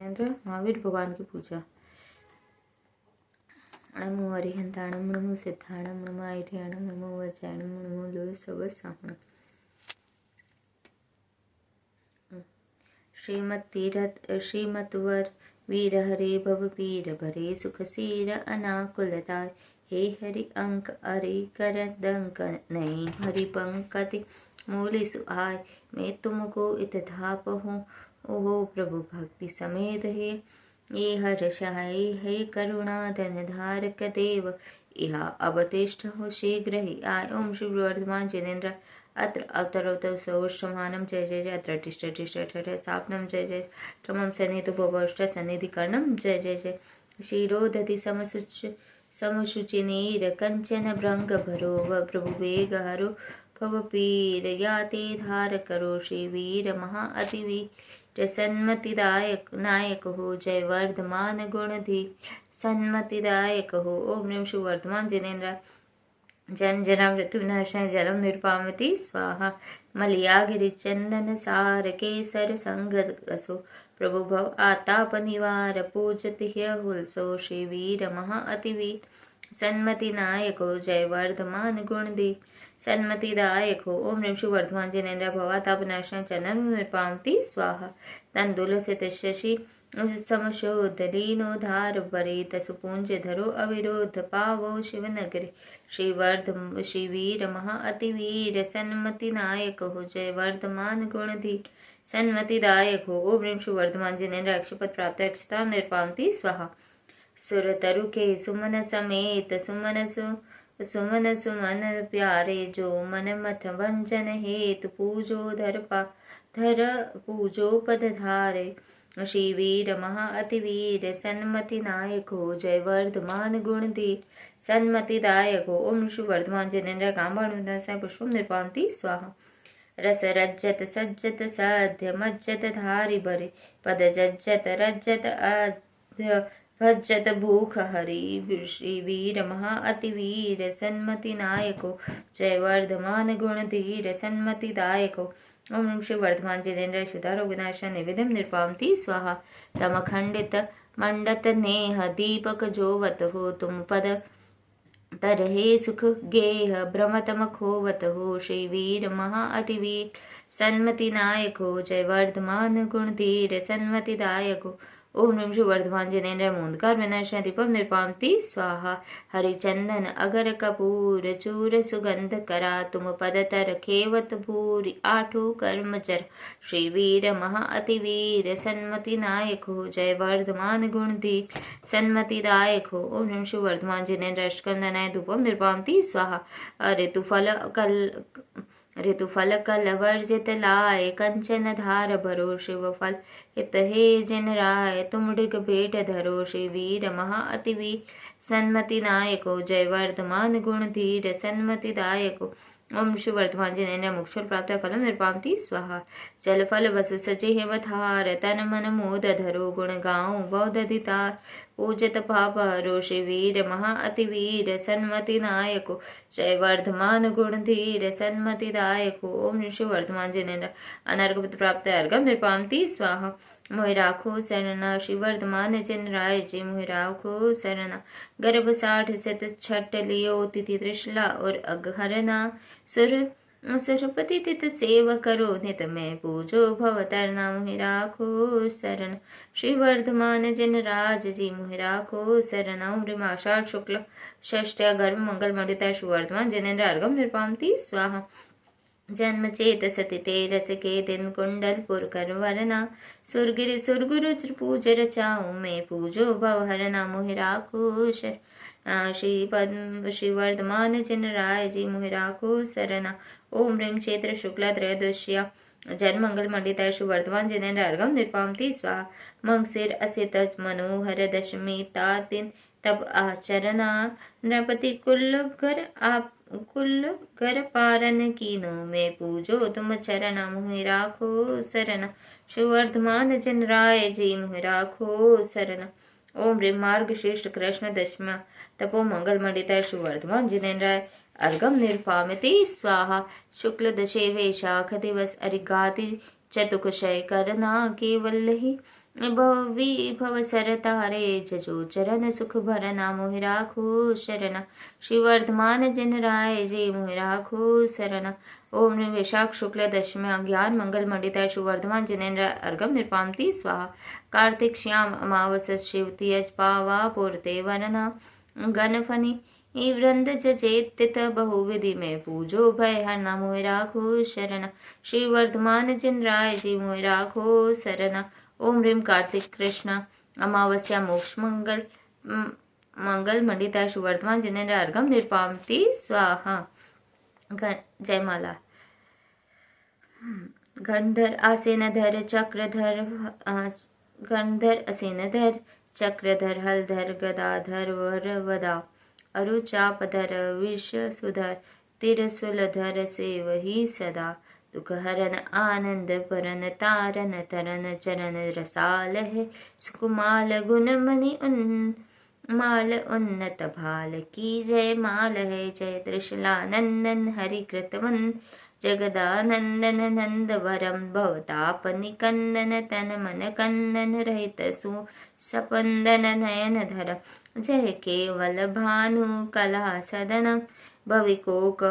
महावीर भगवान की पूजा। नमो अरिहंताणम, नमो सिद्धाणम, नमो ऐठियाणम, नमो वज्रायणम, नमो लोह सवसाहणम। श्रीमद्वर वीर हरे भव पीर भरे सुख सीर अनाकुलताय। हे हरि अंक अरि कर दंक नई हरि पंकति मूलि सुहाय। मैं तुमको इत धाप हूँ ओहो प्रभु भक्ति समेत। हे हर्षाय हे करुणा धन धारक देव इहा अवतिष्ठ हो शीघ्र ही आय। ओम श्री वर्धमान जिनेन्द्र अत्र अवतरवतौ सौष्ठमानं जय जय जय। अत्र तिष्ठ तिष्ठ ठठ स्थापनं जय जय। त्रमं सन्निधि भवष्ट सन्निधि कर्णं जय जय जय। क्षीरोदधि समशुचिनीर कंचन भृंग भरो व प्रभु वेग हरो भव पीर याते धार करो। श्री वीर महा अतिवीर सन्मतिदायक नायक हो जय वर्धमान गुणधीर सन्मतिदायक हो। ओम नमः शिव वर्धमान जिनेन्द्र जन जना मृत्यु विनाशाय जलम निरुपामति स्वाहा। मलयागिरि चंदन सार केसर संगत असो प्रभु भव आताप निवार पूजति हुलसो। श्री वीर महा अतिवीर सन्मति नायक हो जय वर्धमान गुणदीप सन्मति दायक हो। ओम नमः शिव वर्धमान जिनेन्द्र भवाताप नाशनाय चंदन निरुपामति स्वाहा। तंदुल से शशि समशोध लीनोधार वरित सुपुंज धरो अविरोध पावो शिवनगरी। श्री वीर महा अतिवीर सन्मति नायक हो जय वर्धमान गुणधीर सन्मति दायक हो। ओम ह्रीं शिव वर्धमान जिनेन्द्र अक्षपद प्राप्त अक्षतां निरुपामति स्वाहा। सुर तरु के सुमन समेत सुमन सुमन प्यारे जो मन मथ वंजन हेतु पूजो धर पूजो पद धारे। श्री वीर महा अतिवीर सन्मति नायक हो जय वर्धमान गुणधीर सन्मति दायक हो। ओम श्री वर्धमान जिनेन्द्र कांबाणुदासाय पुष्पम निरुपामति स्वाहा। रस रज्जत सज्जत साध्य मज्जत धारि भरे पद जज्जत रज्जत आध्य भज्जत भूख हरि। श्री वीर महा अतिवीर सन्मति नायक हो जय वर्धमान गुणधीर सन्मति दायक हो। ओम नमः शिव वर्धमान जिनेन्द्र शुद्धारो विनाश निवेदम निरुपामति स्वाहा। तम खंडित मंडत नेह दीपक जोवत हो तुम पद तरहे सुख गेह भ्रमतम खोवत हो। श्री वीर महा अतिवीर सन्मति नायक हो जय वर्धमान गुणधीर सन्मति दायक हो। ओम नमः शिव वर्धमान जिनेन्द्र मूंदकार विनाश दीपम निरुपामति स्वाहा। हरिचंदन अगर कपूर चूर सुगंध करा तुम पद तर खेवत भूरि आठो कर्मचर। श्री वीर महा अतिवीर सन्मति नायक हो जय वर्धमान गुणधीर सन्मति दायक हो। ओम नमः शिव वर्धमान जिनेन्द्र अष्टकंदनाय धूपम निरुपामति स्वाहा। ऋतुफल कल वर्जित लाय कंचन धार भरो शिव फल हित हे जिन राय तुम डिग भेट धरो। श्री वीर महा अतिवीर सन्मति नायक हो जय वर्धमान गुणधीर सन्मति दायक हो। ओम शिव वर्धमान जिनेन्द्र मोक्षफल प्राप्त फलम निरुपामति स्वाहा। जल फल वसु सचे हिमथार तन मन मोद धरो गुण गाऊं बौद्धितार पूजत पाप हरो। श्री वीर महा अतिवीर सन्मति नायक हो जय वर्धमान गुणधीर सन्मति दायक हो। ओम शिव वर्धमान जिनेन्द्र अनर्घ प्राप्त अर्घम निरुपामति स्वाहा। मोहि राखो शरणा श्री वर्धमान जिन राय जी मोहि राखो शरणा। गर्भ 60 शत छठ लियो तिथि त्रिशला और अघहरना सुरपति तित सेव करो नित में पूजो भव तरना मोहि राखो शरण। श्री वर्धमान जिन राज जी मोहि राखो शरण। ओम आषाढ़ शुक्ल षष्ठ गर्भ मंगल मंडिता श्री वर्धमान जिनेन्द्र अर्घम निरुपामति स्वाहा। जन्म चेत सती तेरस के दिन कुंडलपुर कर वरना सुरगिरि सुरगुरु पूज रचाऊं मैं पूजो भव हरना मोहि राखो शरण। श्री पद्म श्री वर्धमान जिन राय जी मोहि राखो शरणा। ओम ह्रीं क्षेत्र शुक्ला त्रयोदश्या जन्म मंगल मंडिता श्री वर्धमान जिनेन्द्र अर्घम निरुपामति स्वाहा। मंगसिर असित मनोहर दशमी तातिन तब आचरना नृपति कुल घर पारन कीनो मैं पूजो तुम चरण मोहि राखो शरण। श्री वर्धमान जिन राय जी मोहि राखो शरण। ओम ह्रीं मार्ग श्रेष्ठ कृष्ण दशमा तपो मंगल मंडिता श्री वर्धमान जिनेन्द्र अर्घम निरुपामति स्वाहा। शुक्ल दशे वैशाख दिवस अरिगाति चतुकशय करना केवल ही विभव सर तारे जजो चरण सुख भरना मोहि राखो शरण। श्री वर्धमान जिन राय जे मोहि राखो शरण। ओम ह्रीं वैशाख शुक्ल दशमी ज्ञान मंगल मंडिता श्री वर्धमान जिनेन्द्र अर्घम निर्पामती स्वाहा। कार्तिक श्याम अमावस शिवती पावा पूर्ते वरना गणफनी वृंद जचेत बहुविधि में पूजो भय हरना मोहि राखो शरण। श्री वर्धमान जिन राय जी मोहि राखो शरण। ओम ह्रीं कार्तिक कृष्ण अमावस्या मोक्ष मंगल मंडिता श्री वर्धमान जिनेन्द्र अर्घम निर्पामती स्वाहा। जयमाला। गंधर आसेनधर चक्रधर गंधर असेनधर चक्रधर हलधर गदाधर वरवदा अरुचापधर विषसुधर तिरसुलधर सेवहि सदा। दुख हरन आनंद परन तारन तरन चरण रसाल है। सुकुमाल गुण मणि माल उन्नत भाल की जय माल है। जय त्रिशला नंदन हरि कृतवन जगदानंदन नंदवरम भवताप निकंदन तन मन कंदन रहित सु सपंदन नयन धर। जय केवल भानु कला सदनम भविकोक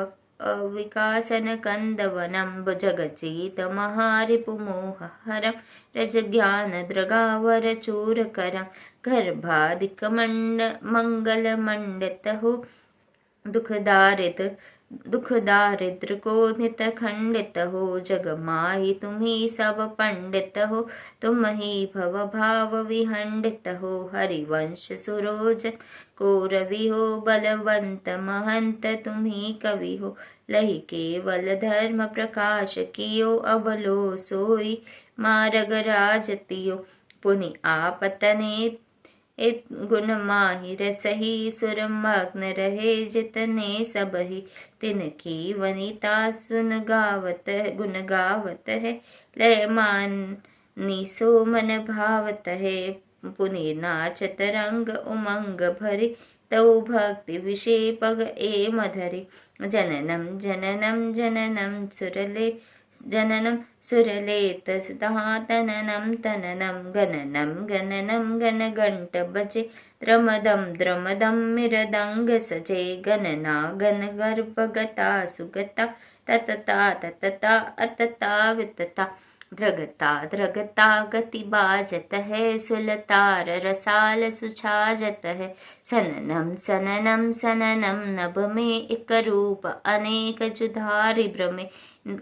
विकासन कंदवनम जगजीत महारिपुमोह हरम। रज ज्ञान द्रगावर चूर करम गर्भाधिक मंगल मंडित हो। दुख दारिद्र को नित खंडित हो। जग माही तुम्ही सब पंडित हो। तुम ही भव भाव विहंडित हो। हरिवंश सुरोज को रवि हो। बलवंत महंत तुम्ही कवि हो। लहि केवल धर्म प्रकाश कियो अबलो सोई मारग राजतियो। पुनि आपतने गुण माहि रसही सुरमग्न रहे जितने सबहि। तिनकी वनिता सुन गावत गुण गावत है। लय मानी सो मन भावत है। पुनि नाचत रंग उमंग भरी तौ भक्ति विषय पग ए मधरी। जननम जननम जननम सुरले जननम सुरलेत तननम तननम गणनम गणनम गण घंट बजे। द्रमदम द्रमदम मिरदंग सजे। गणना गण गर्भ गता सुगता ततता ततता अतता वितता। द्रगता द्रगता गति बाजत है। सुलतार रसाल सुछाजत है। सननम सननम सननम नभ में एक रूप अनेक जुधारि भ्रमे।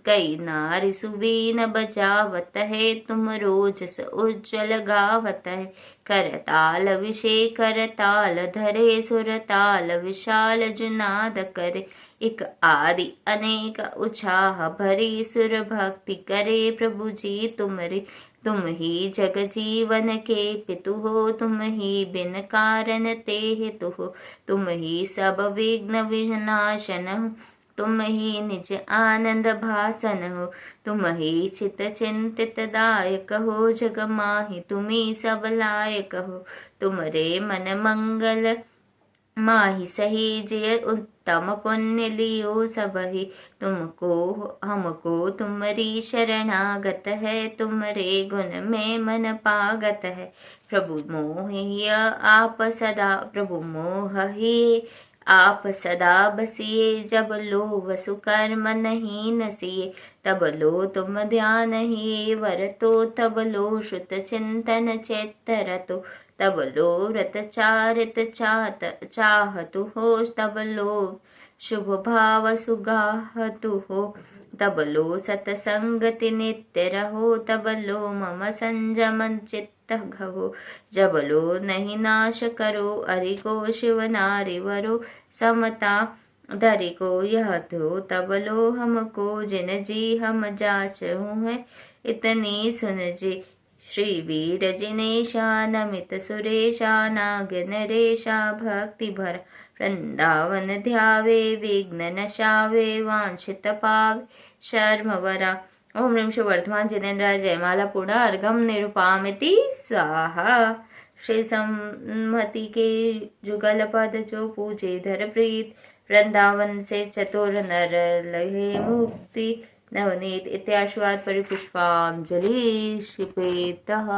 कई नारी सुवीन बजावत है। तुम रोजस उज्ज्वल गावत है। करताल विषय करताल धरे सुरताल विशाल जुनाद करे। एक आदि अनेक उछाह भरी सुर भक्ति करे। प्रभु जी तुमरे तुम ही जग जीवन के पितु हो। तुम ही बिन कारण ते हेतु हो। तुम ही सब विघ्न विनाशन हो। तुम ही निज आनंद भासन हो। तुम ही चित चिंतित दायक हो। जग माहि तुम्ही सब लायक हो। तुमरे मन मंगल माहि सही जिय उत्तम पुण्य लियो सबहि। तुमको हमको तुमरी शरणागत है। तुमरे गुण में मन पागत है। प्रभु मोहि आप सदा प्रभु मोह ही आप सदा बसिए। जब लो वसु कर्म नहीं नसिए। तब लो तुम ध्यान ही वरतो। तब लो श्रुत चिंतन चेतरतो। तब लो व्रत चारित चाहतु हो। तब लो शुभ भाव सुगाहतु हो। तब लो सतसंगति नित्य रहो। तब लो मम संजम चित्त घहो। जब लो नहीं नाश करो। अरि को शिव नारी वरो। समता धरि को यह दो। तब लो हमको जिन जी हम जाचहु है। इतनी सुन जी श्री वीर जिनेशा नमित सुरेशा नाग नरेशा भक्ति भर। वृंदावन ध्यावे विघ्न नशावे वांछित पावे शर्म वरा। ओम ह्रीं श्री वर्धमान जिनेन्द्र जयमाला पूर्ण अर्घम निरुपामिति स्वाहा। श्री सम्मति के जुगल पद जो पूजे धर प्रीत। वृंदावन से चतुर नर लहे मुक्ति। नवनीत इत्याश्वाद परिपुष्पांजलि शिपेतः।